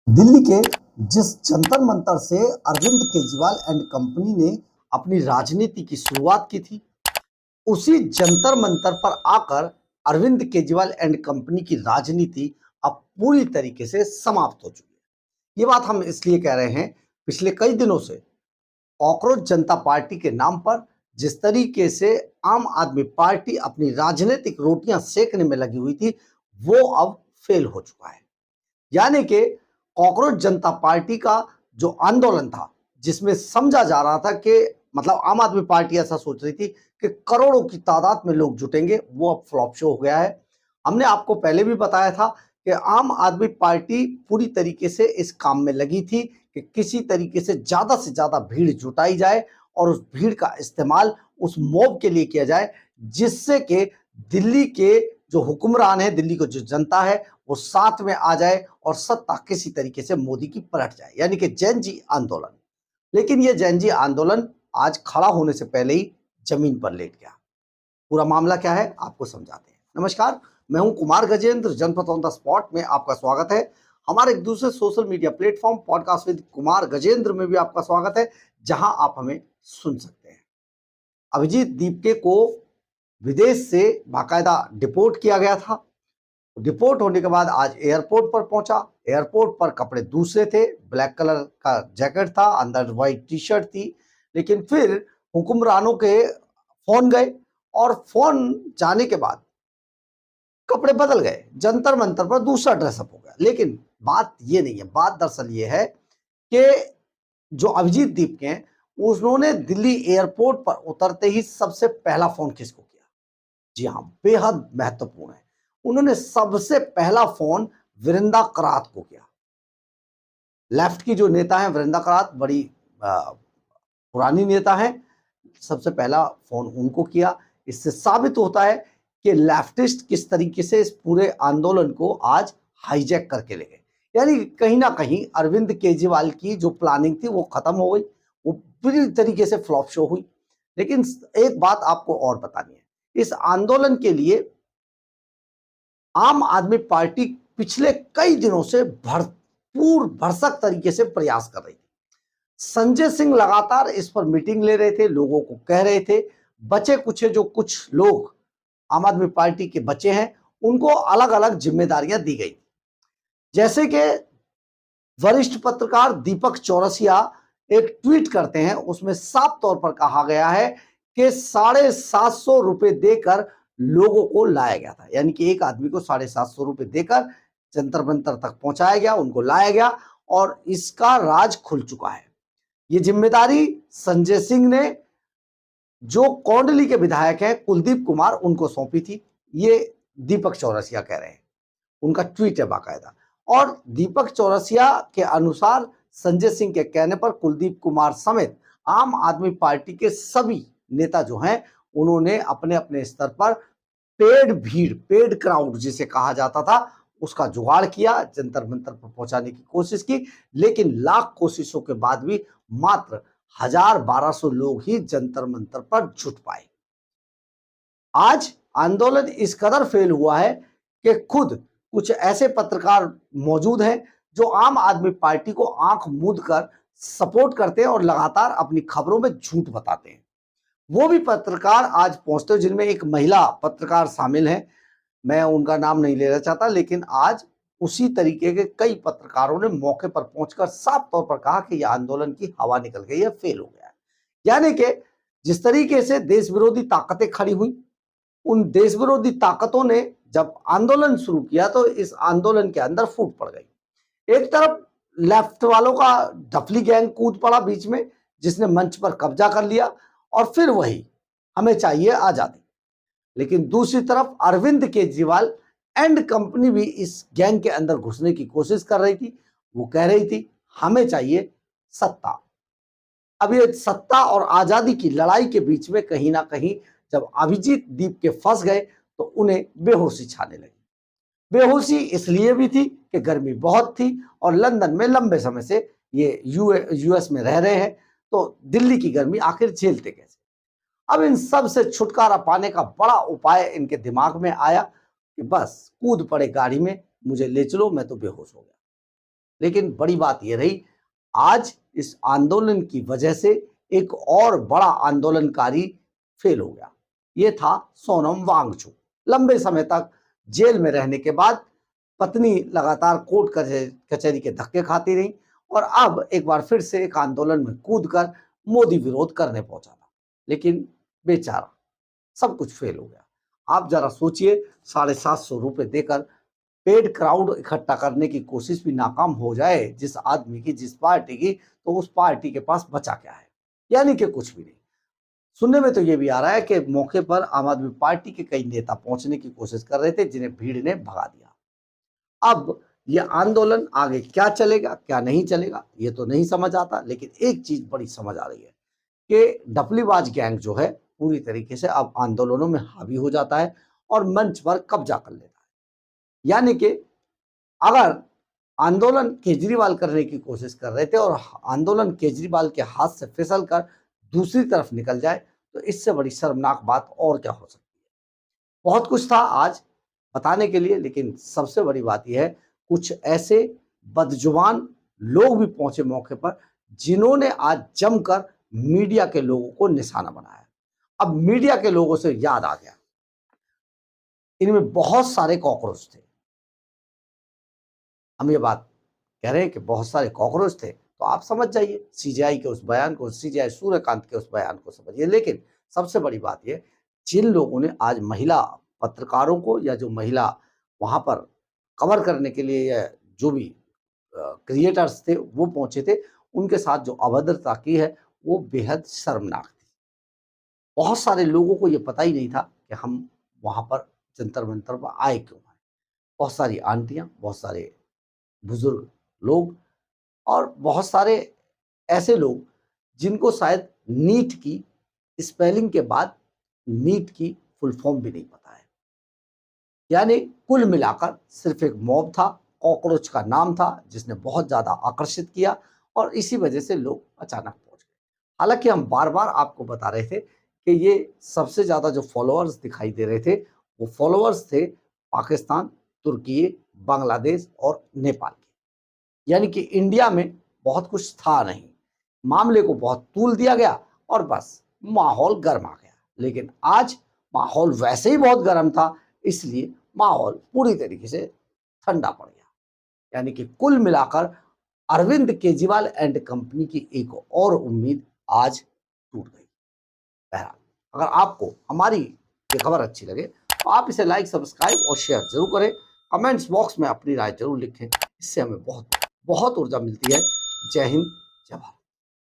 दिल्ली के जिस जंतर मंतर से अरविंद केजरीवाल एंड कंपनी ने अपनी राजनीति की शुरुआत की थी, उसी जंतर मंतर पर आकर अरविंद केजरीवाल एंड कंपनी की राजनीति अब पूरी तरीके से समाप्त हो चुकी है। ये बात हम इसलिए कह रहे हैं, पिछले कई दिनों से कॉकरोच जनता पार्टी के नाम पर जिस तरीके से आम आदमी पार्टी अपनी राजनीतिक रोटियां सेकने में लगी हुई थी, वो अब फेल हो चुका है। यानी कि कॉकरोच जनता पार्टी का जो आंदोलन था, जिसमें समझा जा रहा था कि मतलब आम आदमी पार्टी ऐसा सोच रही थी कि करोड़ों की तादाद में लोग जुटेंगे, वो अब फ्लॉप शो हो गया है। हमने आपको पहले भी बताया था कि आम आदमी पार्टी पूरी तरीके से इस काम में लगी थी कि किसी तरीके से ज्यादा भीड़ जुटाई जाए और उस भीड़ का इस्तेमाल उस मॉब के लिए किया जाए, जिससे कि दिल्ली के जो हुक्मरान है, दिल्ली की जो जनता है, वो साथ में आ जाए और सत्ता किसी तरीके से मोदी की पलट जाए, यानी कि जैन जी आंदोलन। लेकिन ये जैन जी आंदोलन आज खड़ा होने से पहले ही जमीन पर लेट गया। पूरा मामला क्या है, आपको समझाते हैं। नमस्कार, मैं हूं कुमार गजेंद्र, जनपद ऑन द स्पॉट में आपका स्वागत है। हमारे एक दूसरे social media platform podcast with Kumar Gajendra में भी आपका स्वागत है, जहां आप हमें सुन सकते हैं। अभिजीत दीपके को विदेश से बाकायदा डिपोर्ट किया गया था। डिपोर्ट होने के बाद आज एयरपोर्ट पर पहुंचा। एयरपोर्ट पर कपड़े दूसरे थे, ब्लैक कलर का जैकेट था, अंदर व्हाइट टी शर्ट थी। लेकिन फिर हुक्मरानों के फोन गए और फोन जाने के बाद कपड़े बदल गए, जंतर मंतर पर दूसरा ड्रेसअप हो गया। लेकिन बात ये नहीं है, बात दरअसल ये है कि जो अभिजीत दीपके हैं, उन्होंने दिल्ली एयरपोर्ट पर उतरते ही सबसे पहला फोन किसको किया? जी हाँ, बेहद महत्वपूर्ण है। उन्होंने सबसे पहला फोन वृंदा करात को किया। लेफ्ट की जो नेता है वृंदा करात, बड़ी पुरानी नेता है। सबसे पहला फोन उनको किया। इससे साबित होता है कि लेफ्टिस्ट किस तरीके से इस पूरे आंदोलन को आज हाईजैक करके ले गए। यानी कहीं ना कहीं अरविंद केजरीवाल की जो प्लानिंग थी वो खत्म हो गई, वो पूरी तरीके से फ्लॉप शो हुई। लेकिन एक बात आपको और बतानी है, इस आंदोलन के लिए आम आदमी पार्टी पिछले कई दिनों से भरपूर भरसक तरीके से प्रयास कर रही थी। संजय सिंह लगातार इस पर मीटिंग ले रहे थे, लोगों को कह रहे थे। बचे कुछ जो कुछ लोग आम आदमी पार्टी के बचे हैं, उनको अलग अलग जिम्मेदारियां दी गई, जैसे कि वरिष्ठ पत्रकार दीपक चौरसिया एक ट्वीट करते हैं, उसमें साफ तौर पर कहा गया है कि 750 रुपए देकर लोगों को लाया गया था। यानी कि एक आदमी को 750 रुपए देकर जंतर मंतर तक पहुंचाया गया, उनको लाया गया और इसका राज खुल चुका है। ये जिम्मेदारी संजय सिंह ने, जो कौंडली के विधायक हैं कुलदीप कुमार, उनको सौंपी थी। ये दीपक चौरसिया कह रहे हैं, उनका ट्वीट है बाकायदा। और दीपक चौरसिया के अनुसार संजय सिंह के कहने पर कुलदीप कुमार समेत आम आदमी पार्टी के सभी नेता जो हैं, उन्होंने अपने अपने स्तर पर पेड भीड़, पेड क्राउड जिसे कहा जाता था, उसका जुगाड़ किया, जंतर मंतर पर पहुंचाने की कोशिश की। लेकिन लाख कोशिशों के बाद भी मात्र 1,000-1,200 लोग ही जंतर मंतर पर जुट पाए। आज आंदोलन इस कदर फेल हुआ है कि खुद कुछ ऐसे पत्रकार मौजूद हैं जो आम आदमी पार्टी को आंख मूंद कर सपोर्ट करते हैं और लगातार अपनी खबरों में झूठ बताते हैं। वो भी पत्रकार आज पहुंचते हैं, जिनमें एक महिला पत्रकार शामिल है। मैं उनका नाम नहीं लेना चाहता, लेकिन आज उसी तरीके के कई पत्रकारों ने मौके पर पहुंचकर साफ तौर पर कहा कि यह आंदोलन की हवा निकल गई है, फेल हो गया है। यानी कि जिस तरीके से देश विरोधी ताकतें खड़ी हुई, उन देश विरोधी ताकतों ने जब आंदोलन शुरू किया तो इस आंदोलन के अंदर फूट पड़ गई। एक तरफ लेफ्ट वालों का डफली गैंग कूद पड़ा बीच में, जिसने मंच पर कब्जा कर लिया और फिर वही हमें चाहिए आजादी। लेकिन दूसरी तरफ अरविंद केजरीवाल एंड कंपनी भी इस गैंग के अंदर घुसने की कोशिश कर रही थी। वो कह रही थी हमें चाहिए सत्ता। अब ये सत्ता और आजादी की लड़ाई के बीच में कहीं ना कहीं जब अभिजीत दीप के फंस गए तो उन्हें बेहोशी छाने लगी। बेहोशी इसलिए भी थी कि गर्मी बहुत थी और लंदन में लंबे समय से ये यूएस में रह रहे हैं, तो दिल्ली की गर्मी आखिर झेलते कैसे। अब इन सब से छुटकारा पाने का बड़ा उपाय इनके दिमाग में आया कि बस कूद पड़े गाड़ी में, मुझे ले चलो, मैं तो बेहोश हो गया। लेकिन बड़ी बात यह रही, आज इस आंदोलन की वजह से एक और बड़ा आंदोलनकारी फेल हो गया। ये था सोनम वांगचुक। लंबे समय तक जेल में रहने के बाद पत्नी लगातार कोर्ट कचहरी के धक्के खाती रही और अब एक बार फिर से एक आंदोलन में कूदकर मोदी विरोध करने पहुंचा था। लेकिन बेचारा सब कुछ फेल हो गया। आप जरा सोचिए, 750 रुपए देकर पेड क्राउड इकट्ठा करने की कोशिश भी नाकाम हो जाए जिस आदमी की, जिस पार्टी की, तो उस पार्टी के पास बचा क्या है? यानी कि कुछ भी नहीं। सुनने में तो ये भी आ रहा है कि मौके पर आम आदमी पार्टी के कई नेता पहुंचने की कोशिश कर रहे थे जिन्हें भीड़ ने भगा दिया। अब ये आंदोलन आगे क्या चलेगा क्या नहीं चलेगा ये तो नहीं समझ आता, लेकिन एक चीज बड़ी समझ आ रही है कि डफलीबाज गैंग जो है पूरी तरीके से अब आंदोलनों में हावी हो जाता है और मंच पर कब्जा कर लेता है। यानी कि अगर आंदोलन केजरीवाल करने की कोशिश कर रहे थे और आंदोलन केजरीवाल के हाथ से फिसल कर दूसरी तरफ निकल जाए तो इससे बड़ी शर्मनाक बात और क्या हो सकती है। बहुत कुछ था आज बताने के लिए, लेकिन सबसे बड़ी बात यह है कुछ ऐसे बदजुबान लोग भी पहुंचे मौके पर जिन्होंने आज जमकर मीडिया के लोगों को निशाना बनाया। अब मीडिया के लोगों से याद आ गया, इनमें बहुत सारे कॉकरोच थे। हम ये बात कह रहे हैं कि बहुत सारे कॉकरोच थे तो आप समझ जाइए सीजीआई के उस बयान को, सीजीआई सूर्यकांत के उस बयान को समझिए। लेकिन सबसे बड़ी बात यह, जिन लोगों ने आज महिला पत्रकारों को या जो महिला वहां पर कवर करने के लिए या जो भी क्रिएटर्स थे वो पहुंचे थे, उनके साथ जो अभद्रता की है वो बेहद शर्मनाक थी। बहुत सारे लोगों को ये पता ही नहीं था कि हम वहां पर जंतर मंतर पर आए क्यों हैं। बहुत सारी आंटियां, बहुत सारे बुजुर्ग लोग और बहुत सारे ऐसे लोग जिनको शायद नीट की स्पेलिंग के बाद नीट की फुल फॉर्म भी नहीं पता है। यानी कुल मिलाकर सिर्फ एक मॉब था, कॉकरोच का नाम था जिसने बहुत ज्यादा आकर्षित किया और इसी वजह से लोग अचानक पहुंच गए। हालांकि हम बार बार आपको बता रहे थे कि ये सबसे ज्यादा जो फॉलोअर्स दिखाई दे रहे थे वो फॉलोअर्स थे पाकिस्तान, तुर्की, बांग्लादेश और नेपाल के। यानी कि इंडिया में बहुत कुछ था नहीं, मामले को बहुत तूल दिया गया और बस माहौल गर्म आ गया। लेकिन आज माहौल वैसे ही बहुत गर्म था, इसलिए माहौल पूरी तरीके से ठंडा पड़ गया। यानी कि कुल मिलाकर अरविंद केजरीवाल एंड कंपनी की एक और उम्मीद आज टूट गई। बहरहाल, अगर आपको हमारी ये खबर अच्छी लगे तो आप इसे लाइक, सब्सक्राइब और शेयर जरूर करें। कमेंट्स बॉक्स में अपनी राय जरूर लिखें, इससे हमें बहुत बहुत ऊर्जा मिलती है। जय हिंद, जय भारत।